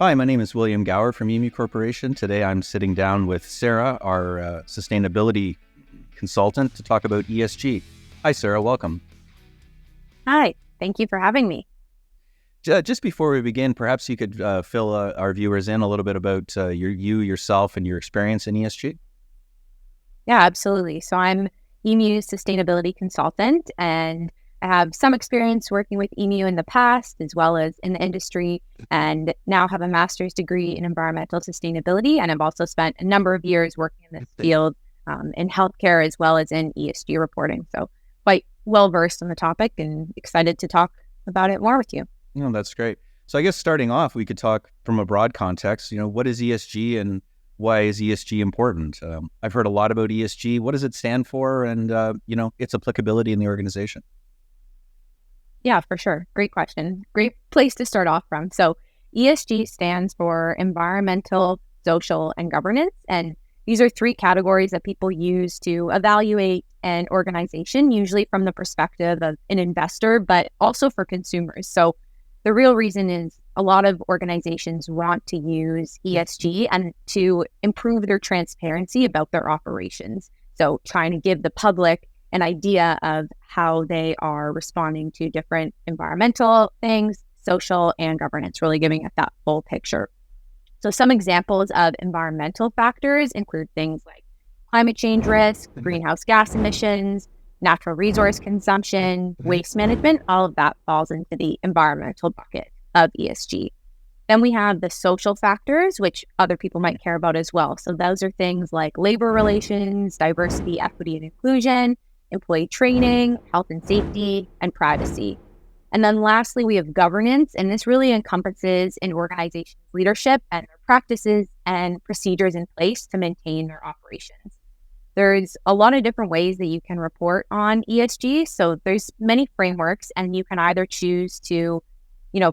Hi, my name is William Gower from emew Corporation. Today I'm sitting down with Sarah, our sustainability consultant, to talk about ESG. Hi, Sarah. Welcome. Hi, thank you for having me. Just before we begin, perhaps you could fill our viewers in a little bit about yourself, and your experience in ESG. Yeah, absolutely. So I'm emew's sustainability consultant, and I have some experience working with emew in the past, as well as in the industry, and now have a master's degree in environmental sustainability. And I've also spent a number of years working in this field in healthcare, as well as in ESG reporting. So quite well versed on the topic and excited to talk about it more with you. That's great. So I guess starting off, we could talk from a broad context. What is ESG and why is ESG important? I've heard a lot about ESG. What does it stand for, and its applicability in the organization? Yeah, for sure. Great question. Great place to start off from. So ESG stands for environmental, social, and governance. And these are three categories that people use to evaluate an organization, usually from the perspective of an investor, but also for consumers. So the real reason is a lot of organizations want to use ESG and to improve their transparency about their operations. So trying to give the public an idea of how they are responding to different environmental things, social, and governance, really giving it that full picture. So some examples of environmental factors include things like climate change risk, greenhouse gas emissions, natural resource consumption, waste management. All of that falls into the environmental bucket of ESG. Then we have the social factors, which other people might care about as well. So those are things like labor relations, diversity, equity, and inclusion, employee training, health and safety, and privacy. And then lastly, we have governance, and this really encompasses an organization's leadership and their practices and procedures in place to maintain their operations. There's a lot of different ways that you can report on ESG. So there's many frameworks, and you can either choose to,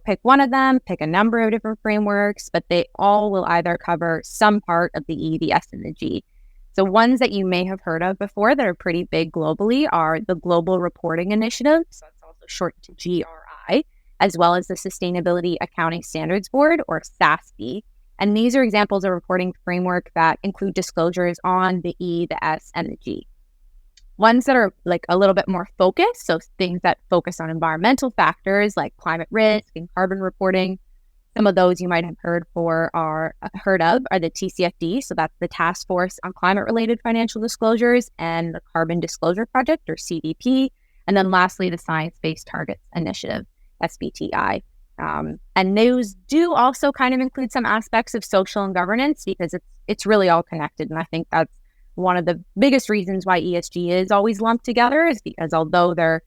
pick one of them, pick a number of different frameworks, but they all will either cover some part of the E, the S, and the G. So ones that you may have heard of before that are pretty big globally are the Global Reporting Initiative, so that's also short to GRI, as well as the Sustainability Accounting Standards Board, or SASB. And these are examples of reporting framework that include disclosures on the E, the S, and the G. Ones that are like a little bit more focused, so things that focus on environmental factors like climate risk and carbon reporting. Some of those you might have heard of are the TCFD, so that's the Task Force on Climate-Related Financial Disclosures, and the Carbon Disclosure Project, or CDP, and then lastly, the Science-Based Targets Initiative, SBTI. And those do also kind of include some aspects of social and governance, because it's really all connected, and I think that's one of the biggest reasons why ESG is always lumped together, is because although they're,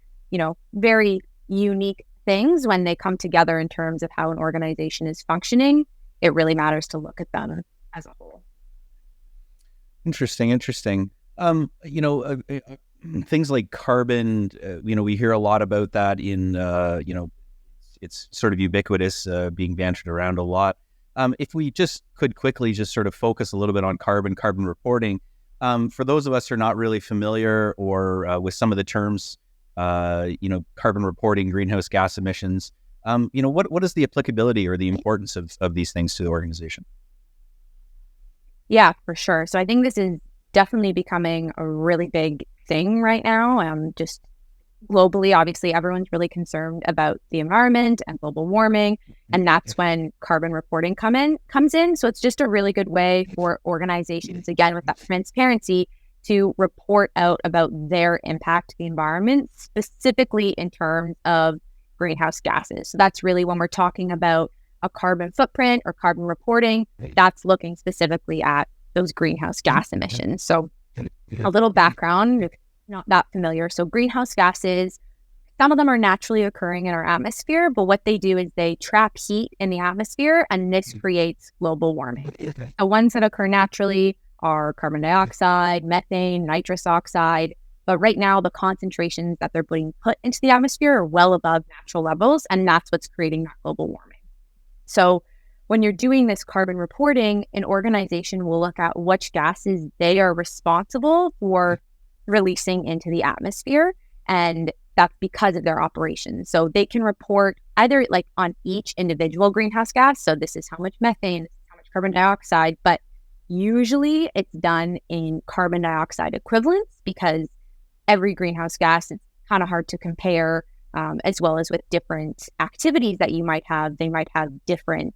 very unique things, when they come together in terms of how an organization is functioning, it really matters to look at them as a whole. Interesting. Things like carbon, we hear a lot about that in, it's sort of ubiquitous, being bantered around a lot. If we just could quickly just sort of focus a little bit on carbon reporting, for those of us who are not really familiar or with some of the terms, carbon reporting, greenhouse gas emissions, what is the applicability or the importance of these things to the organization? Yeah, for sure. So I think this is definitely becoming a really big thing right now. Just globally, obviously, everyone's really concerned about the environment and global warming, and that's when carbon reporting comes in. So it's just a really good way for organizations, again, with that transparency, to report out about their impact to the environment, specifically in terms of greenhouse gases. So that's really when we're talking about a carbon footprint or carbon reporting, that's looking specifically at those greenhouse gas emissions. So a little background, if not that familiar. So greenhouse gases, some of them are naturally occurring in our atmosphere, but what they do is they trap heat in the atmosphere, and this creates global warming. The ones that occur naturally are carbon dioxide, methane, nitrous oxide. But right now, the concentrations that they're being put into the atmosphere are well above natural levels, and that's what's creating that global warming. So when you're doing this carbon reporting, an organization will look at which gases they are responsible for releasing into the atmosphere. And that's because of their operations. So they can report either like on each individual greenhouse gas. So this is how much methane, this is how much carbon dioxide, but usually it's done in carbon dioxide equivalents because every greenhouse gas, it's kind of hard to compare, as well as with different activities that you might have. They might have different,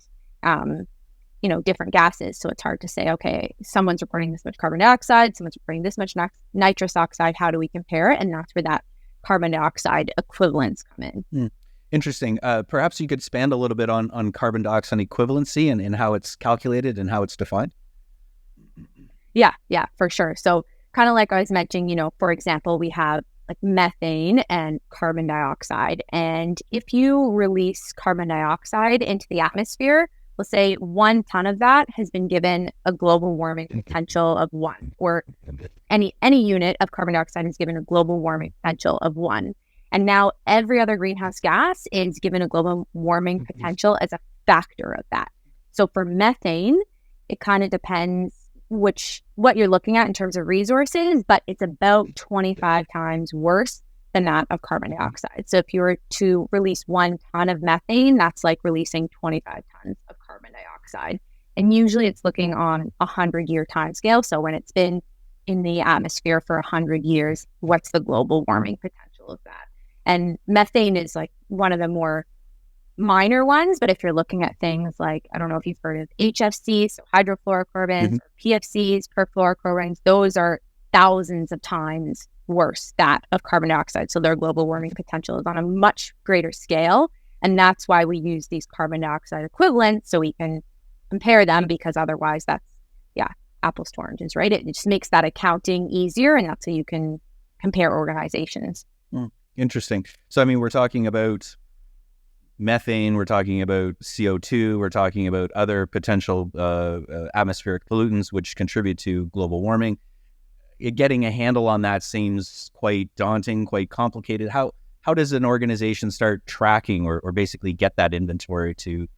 different gases. So it's hard to say, okay, someone's reporting this much carbon dioxide, someone's reporting this much nitrous oxide. How do we compare it? And that's where that carbon dioxide equivalents come in. Interesting. Perhaps you could expand a little bit on carbon dioxide equivalency and how it's calculated and how it's defined. Yeah, for sure. So kind of like I was mentioning, for example, we have like methane and carbon dioxide. And if you release carbon dioxide into the atmosphere, let's say 1 ton of that has been given a global warming potential of 1, or any unit of carbon dioxide is given a global warming potential of 1. And now every other greenhouse gas is given a global warming potential as a factor of that. So for methane, it kind of depends what you're looking at in terms of resources, but it's about 25 times worse than that of carbon dioxide. So if you were to release 1 ton of methane, that's like releasing 25 tons of carbon dioxide. And usually it's looking on a 100-year time scale. So when it's been in the atmosphere for 100 years, what's the global warming potential of that? And methane is like one of the more minor ones, but if you're looking at things like, I don't know if you've heard of HFCs, so hydrofluorocarbons, or PFCs, perfluorocarbons, those are thousands of times worse that of carbon dioxide. So their global warming potential is on a much greater scale. And that's why we use these carbon dioxide equivalents so we can compare them, because otherwise that's, apples to oranges, right? It just makes that accounting easier, and that's how you can compare organizations. Interesting. So, I mean, we're talking about methane, we're talking about CO2, we're talking about other potential atmospheric pollutants which contribute to global warming. Getting a handle on that seems quite daunting, quite complicated. How does an organization start tracking or basically get that inventory to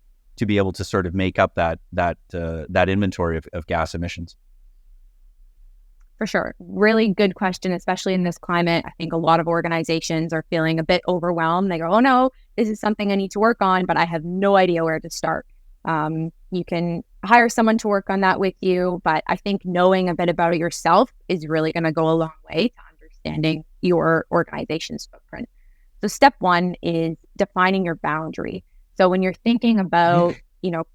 be able to sort of make up that inventory of gas emissions? For sure. Really good question, especially in this climate. I think a lot of organizations are feeling a bit overwhelmed. They go, oh no, this is something I need to work on, but I have no idea where to start. You can hire someone to work on that with you, but I think knowing a bit about it yourself is really going to go a long way to understanding your organization's footprint. So step 1 is defining your boundary. So when you're thinking about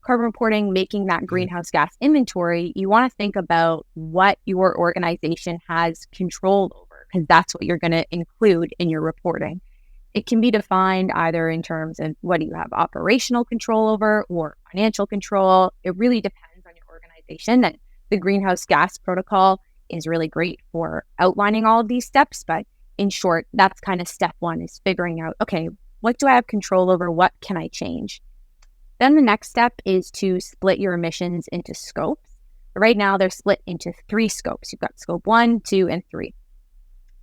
carbon reporting, making that greenhouse gas inventory, you want to think about what your organization has control over, because that's what you're going to include in your reporting. It can be defined either in terms of what do you have operational control over or financial control. It really depends on your organization. And the greenhouse gas protocol is really great for outlining all of these steps. But in short, that's kind of step 1, is figuring out, okay, what do I have control over? What can I change? Then the next step is to split your emissions into scopes. Right now, they're split into 3 scopes. You've got scope 1, 2, and 3.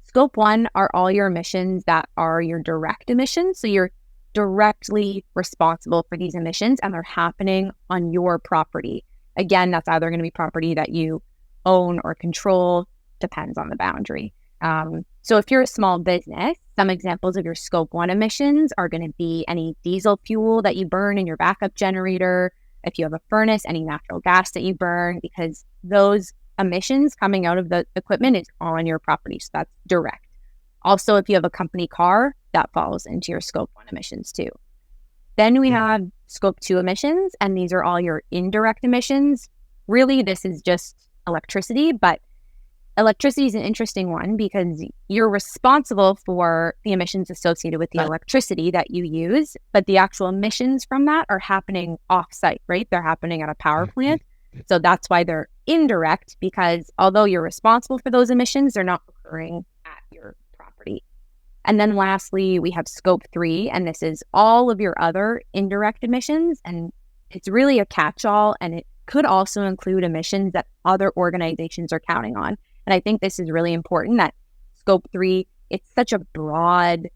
Scope 1 are all your emissions that are your direct emissions. So you're directly responsible for these emissions, and they're happening on your property. Again, that's either going to be property that you own or control, depends on the boundary. So if you're a small business, some examples of your scope 1 emissions are going to be any diesel fuel that you burn in your backup generator. If you have a furnace, any natural gas that you burn, because those emissions coming out of the equipment is on your property. So that's direct. Also, if you have a company car, that falls into your scope 1 emissions too. Then we have scope 2 emissions, and these are all your indirect emissions. Really, this is just electricity, but electricity is an interesting one because you're responsible for the emissions associated with the electricity that you use, but the actual emissions from that are happening off-site, right? They're happening at a power plant. So that's why they're indirect, because although you're responsible for those emissions, they're not occurring at your property. And then lastly, we have scope 3, and this is all of your other indirect emissions. And it's really a catch-all, and it could also include emissions that other organizations are counting on. And I think this is really important that scope 3, it's such a broad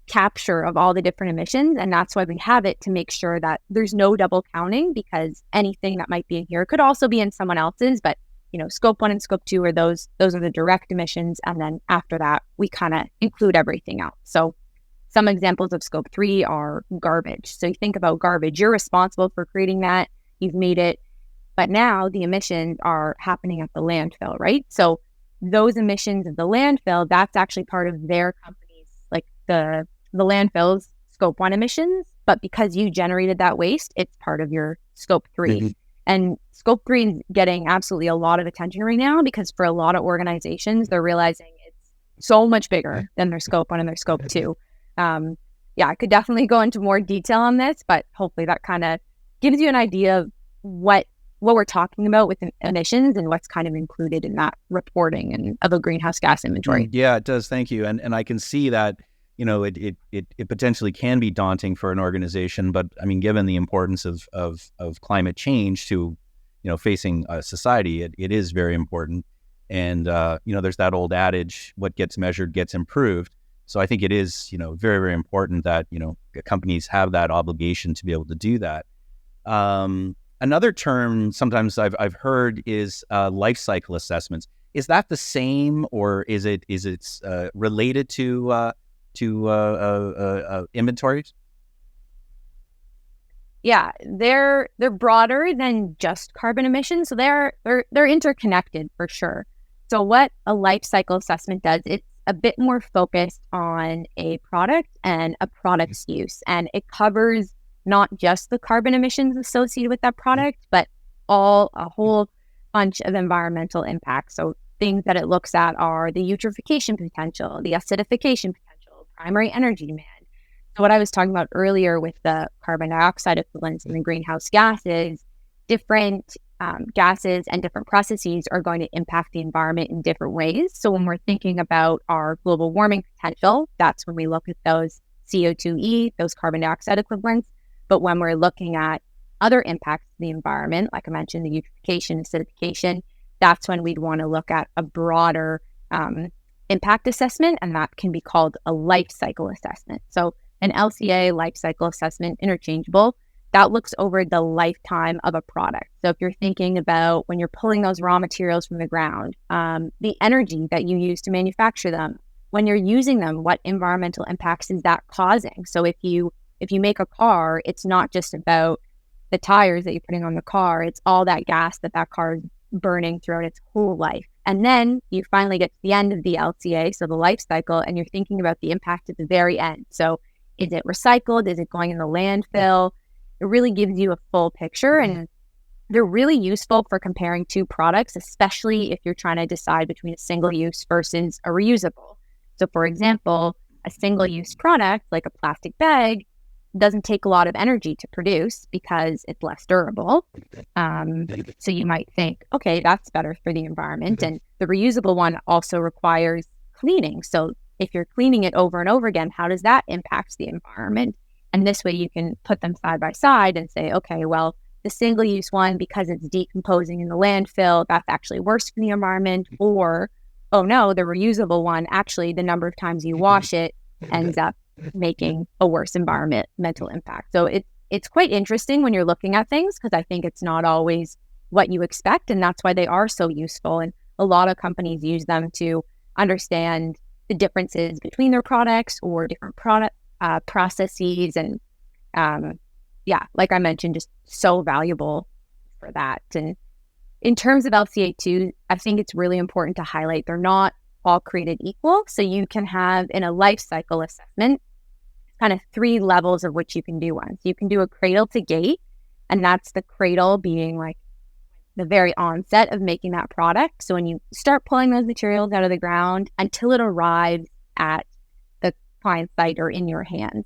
capture of all the different emissions. And that's why we have it, to make sure that there's no double counting, because anything that might be in here could also be in someone else's, but scope 1 and scope 2 are those are the direct emissions. And then after that, we kind of include everything else. So some examples of scope 3 are garbage. So you think about garbage, you're responsible for creating that, you've made it, but now the emissions are happening at the landfill, right? So those emissions at the landfill, that's actually part of their company's, like the landfill's scope 1 emissions, but because you generated that waste, it's part of your scope 3. Mm-hmm. And scope 3 is getting absolutely a lot of attention right now because for a lot of organizations, they're realizing it's so much bigger than their scope 1 and their scope 2. I could definitely go into more detail on this, but hopefully that kind of gives you an idea of what we're talking about with emissions and what's kind of included in that reporting and of a greenhouse gas inventory. Yeah, it does. Thank you. And I can see that, it potentially can be daunting for an organization, but I mean, given the importance of climate change to, facing society, it is very important. And, there's that old adage, what gets measured gets improved. So I think it is, very, very important that, companies have that obligation to be able to do that. Another term sometimes I've heard is life cycle assessments. Is that the same, or is it related to inventories? Yeah, they're broader than just carbon emissions, so they're interconnected for sure. So what a life cycle assessment does, it's a bit more focused on a product and a product's use, and it covers not just the carbon emissions associated with that product, but a whole bunch of environmental impacts. So things that it looks at are the eutrophication potential, the acidification potential, primary energy demand. So what I was talking about earlier with the carbon dioxide equivalents and the greenhouse gases, different gases and different processes are going to impact the environment in different ways. So when we're thinking about our global warming potential, that's when we look at those CO2e, those carbon dioxide equivalents. But when we're looking at other impacts to the environment, like I mentioned, the eutrophication, acidification, that's when we'd want to look at a broader impact assessment, and that can be called a life cycle assessment. So an LCA, life cycle assessment, interchangeable, that looks over the lifetime of a product. So if you're thinking about when you're pulling those raw materials from the ground, the energy that you use to manufacture them, when you're using them, what environmental impacts is that causing? So if you make a car, it's not just about the tires that you're putting on the car, it's all that gas that car is burning throughout its whole life. And then you finally get to the end of the LCA, so the life cycle, and you're thinking about the impact at the very end. So is it recycled? Is it going in the landfill? It really gives you a full picture, and they're really useful for comparing two products, especially if you're trying to decide between a single-use versus a reusable. So for example, a single-use product like a plastic bag doesn't take a lot of energy to produce because it's less durable. So you might think, okay, that's better for the environment. And the reusable one also requires cleaning. So if you're cleaning it over and over again, how does that impact the environment? And this way you can put them side by side and say, okay, well, the single-use one, because it's decomposing in the landfill, that's actually worse for the environment. Or, oh no, the reusable one, actually the number of times you wash it ends up making a worse environmental impact. So it's quite interesting when you're looking at things, because I think it's not always what you expect, and that's why they are so useful. And a lot of companies use them to understand the differences between their products or different product processes. And like I mentioned, just so valuable for that. And in terms of LCA2, I think it's really important to highlight they're not all created equal. So you can have in a life cycle assessment kind of 3 levels of which you can do one. So you can do a cradle to gate, and that's the cradle being like the very onset of making that product. So when you start pulling those materials out of the ground until it arrives at the client site or in your hands.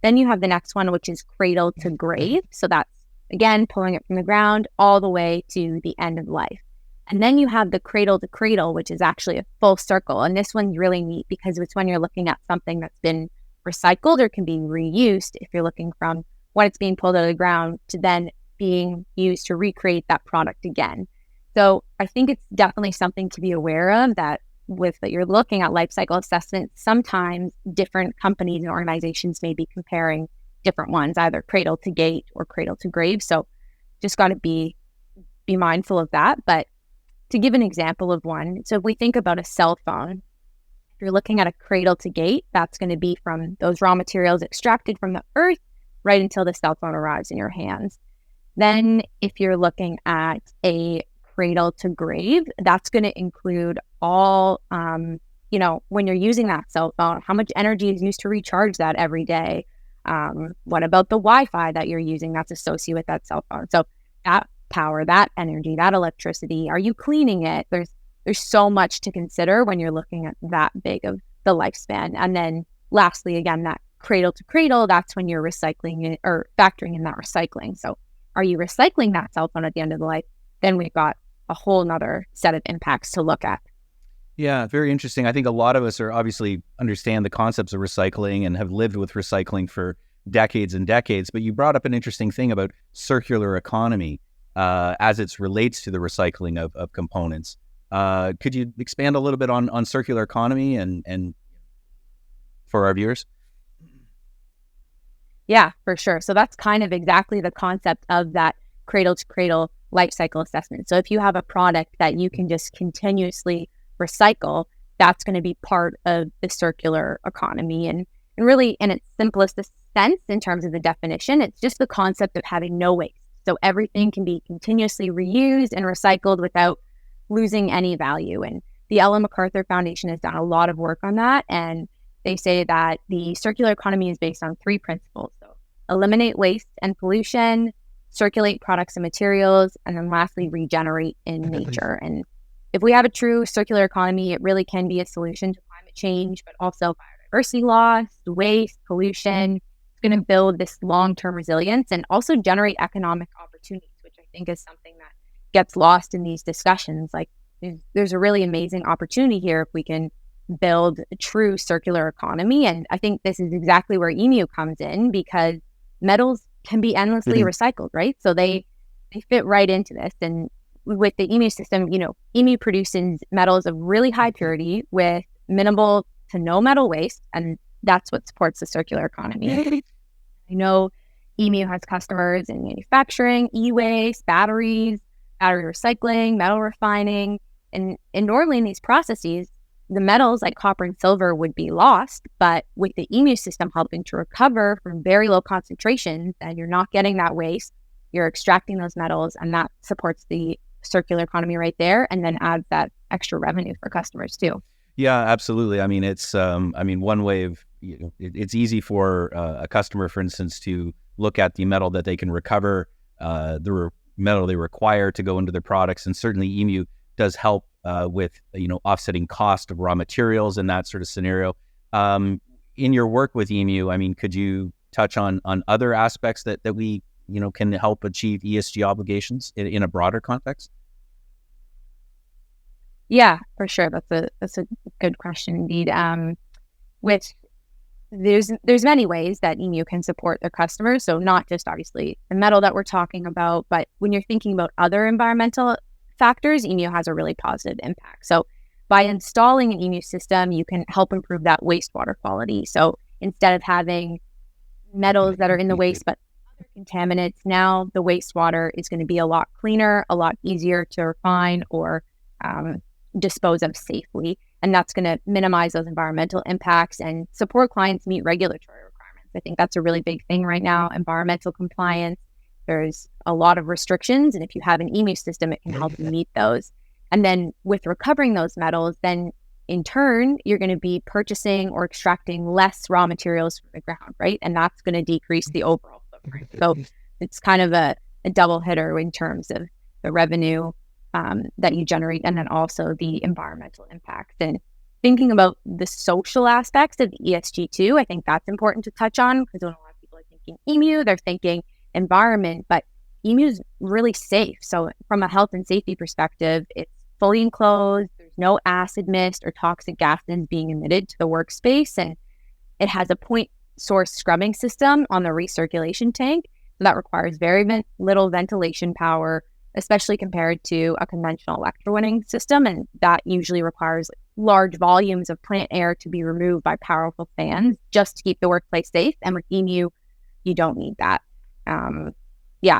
Then you have the next one, which is cradle to grave. So that's, again, pulling it from the ground all the way to the end of life. And then you have the cradle to cradle, which is actually a full circle. And this one's really neat because it's when you're looking at something that's been recycled or can be reused, if you're looking from when it's being pulled out of the ground to then being used to recreate that product again. So I think it's definitely something to be aware of, that you're looking at life cycle assessments, sometimes different companies and organizations may be comparing different ones, either cradle to gate or cradle to grave. So just got to be mindful of that. But to give an example of one, so if we think about a cell phone, if you're looking at a cradle to gate, that's going to be from those raw materials extracted from the earth right until the cell phone arrives in your hands. Then if you're looking at a cradle to grave, that's going to include all, when you're using that cell phone, how much energy is used to recharge that every day? What about the Wi-Fi that you're using that's associated with that cell phone? So that power, that energy, that electricity, are you cleaning it? There's so much to consider when you're looking at that big of the lifespan. And then lastly, again, that cradle to cradle, that's when you're recycling it or factoring in that recycling. So are you recycling that cell phone at the end of the life? Then we've got a whole nother set of impacts to look at. Yeah, very interesting. I think a lot of us are obviously understand the concepts of recycling and have lived with recycling for decades and decades. But you brought up an interesting thing about circular economy as it relates to the recycling of components. Could you expand a little bit on circular economy and for our viewers? Yeah, for sure. So that's kind of exactly the concept of that cradle to cradle life cycle assessment. So if you have a product that you can just continuously recycle, that's going to be part of the circular economy. And really, in its simplest sense, in terms of the definition, it's just the concept of having no waste. So everything can be continuously reused and recycled without losing any value. And the Ellen MacArthur Foundation has done a lot of work on that. And they say that the circular economy is based on 3 principles. So eliminate waste and pollution, circulate products and materials, and then lastly, regenerate in nature. And if we have a true circular economy, it really can be a solution to climate change, but also biodiversity loss, waste, pollution. It's going to build this long-term resilience and also generate economic opportunities, which I think is something that gets lost in these discussions. Like there's a really amazing opportunity here if we can build a true circular economy. And I think this is exactly where emew comes in, because metals can be endlessly recycled, right? So they fit right into this. And with the emew system, emew produces metals of really high purity with minimal to no metal waste. And that's what supports the circular economy. I know emew has customers in manufacturing, e-waste, battery recycling, metal refining. And normally in these processes, the metals like copper and silver would be lost, but with the emew system helping to recover from very low concentrations, and you're not getting that waste, you're extracting those metals, and that supports the circular economy right there, and then adds that extra revenue for customers too. Yeah, absolutely. I mean, it's one way of it's easy for a customer, for instance, to look at the metal that they can recover, metal they require to go into their products, and certainly emew does help with offsetting cost of raw materials and that sort of scenario. In your work with emew, I mean, could you touch on other aspects that we can help achieve ESG obligations in a broader context? Yeah, for sure. That's a good question indeed. With there's many ways that emew can support their customers. So not just obviously the metal that we're talking about, but when you're thinking about other environmental factors, emew has a really positive impact. So by installing an emew system, you can help improve that wastewater quality. So instead of having metals that are in the waste, but other contaminants, now the wastewater is going to be a lot cleaner, a lot easier to refine or dispose of safely. And that's going to minimize those environmental impacts and support clients meet regulatory requirements. I think that's a really big thing right now, environmental compliance. There's a lot of restrictions, and if you have an emew system, it can help you meet those. And then with recovering those metals, then in turn, you're going to be purchasing or extracting less raw materials from the ground, right? And that's going to decrease the overall footprint. So it's kind of a double hitter in terms of the revenue that you generate, and then also the environmental impacts. And thinking about the social aspects of ESG too, I think that's important to touch on, because when a lot of people are thinking emew, they're thinking environment, but emew is really safe. So from a health and safety perspective, it's fully enclosed. There's no acid mist or toxic gases being emitted to the workspace, and it has a point source scrubbing system on the recirculation tank. So that requires very little ventilation power, especially compared to a conventional electrowinning system, and that usually requires large volumes of plant air to be removed by powerful fans just to keep the workplace safe. And with emew, you don't need that.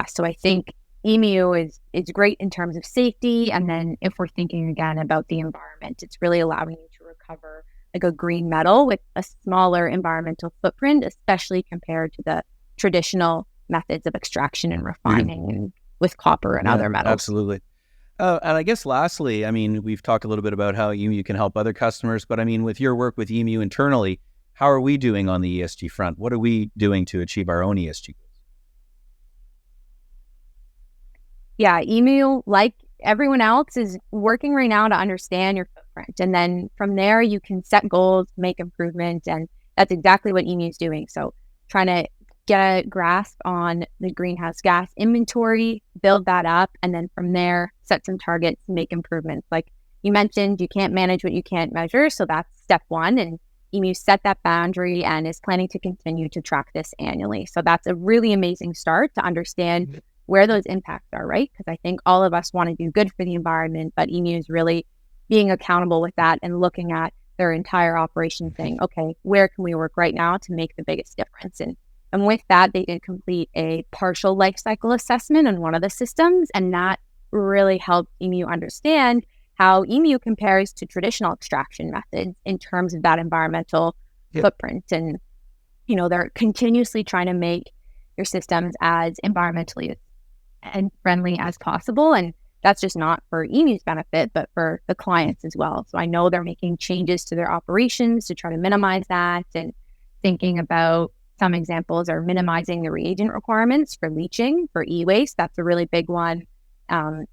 So I think emew is great in terms of safety. And then if we're thinking again about the environment, it's really allowing you to recover like a green metal with a smaller environmental footprint, especially compared to the traditional methods of extraction and refining and with copper and other metals. Absolutely. And I guess lastly, I mean, we've talked a little bit about how emew can help other customers, but I mean, with your work with emew internally, how are we doing on the ESG front? What are we doing to achieve our own ESG goals? Yeah, emew, like everyone else, is working right now to understand your footprint. And then from there, you can set goals, make improvements. And that's exactly what emew is doing. So trying to get a grasp on the greenhouse gas inventory, build that up, and then from there, set some targets, make improvements. Like you mentioned, you can't manage what you can't measure. So that's step one. And emew set that boundary and is planning to continue to track this annually. So that's a really amazing start to understand where those impacts are, right? Because I think all of us want to do good for the environment, but emew is really being accountable with that and looking at their entire operation saying, okay, where can we work right now to make the biggest difference? And with that, they did complete a partial life cycle assessment on one of the systems, and that really helped emew understand how emew compares to traditional extraction methods in terms of that environmental footprint. And, they're continuously trying to make your systems as environmentally and friendly as possible. And that's just not for emew's benefit, but for the clients as well. So I know they're making changes to their operations to try to minimize that, and thinking about some examples are minimizing the reagent requirements for leaching for e-waste. That's a really big one.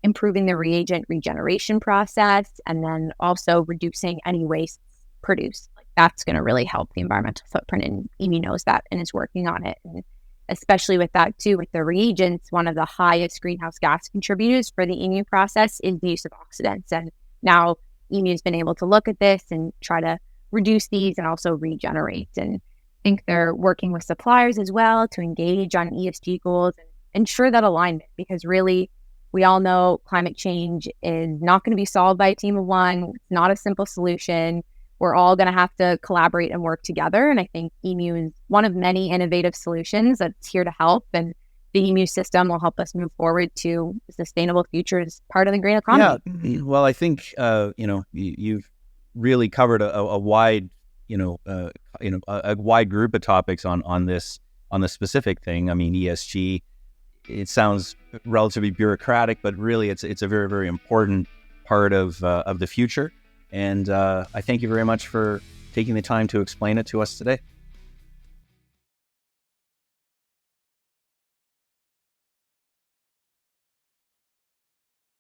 Improving the reagent regeneration process, and then also reducing any waste produced. Like that's going to really help the environmental footprint, and emew knows that and is working on it. And especially with that too, with the reagents, one of the highest greenhouse gas contributors for the emew process is the use of oxidants. And now emew has been able to look at this and try to reduce these and also regenerate. And I think they're working with suppliers as well to engage on ESG goals and ensure that alignment, because really we all know climate change is not going to be solved by a team of one. It's not a simple solution. We're all going to have to collaborate and work together. And I think emew is one of many innovative solutions that's here to help. And the emew system will help us move forward to a sustainable future as part of the green economy. Yeah. Well, I think, you've really covered a wide, a wide group of topics on this specific thing. I mean, ESG, it sounds relatively bureaucratic, but really it's a very, very important part of the future. And I thank you very much for taking the time to explain it to us today.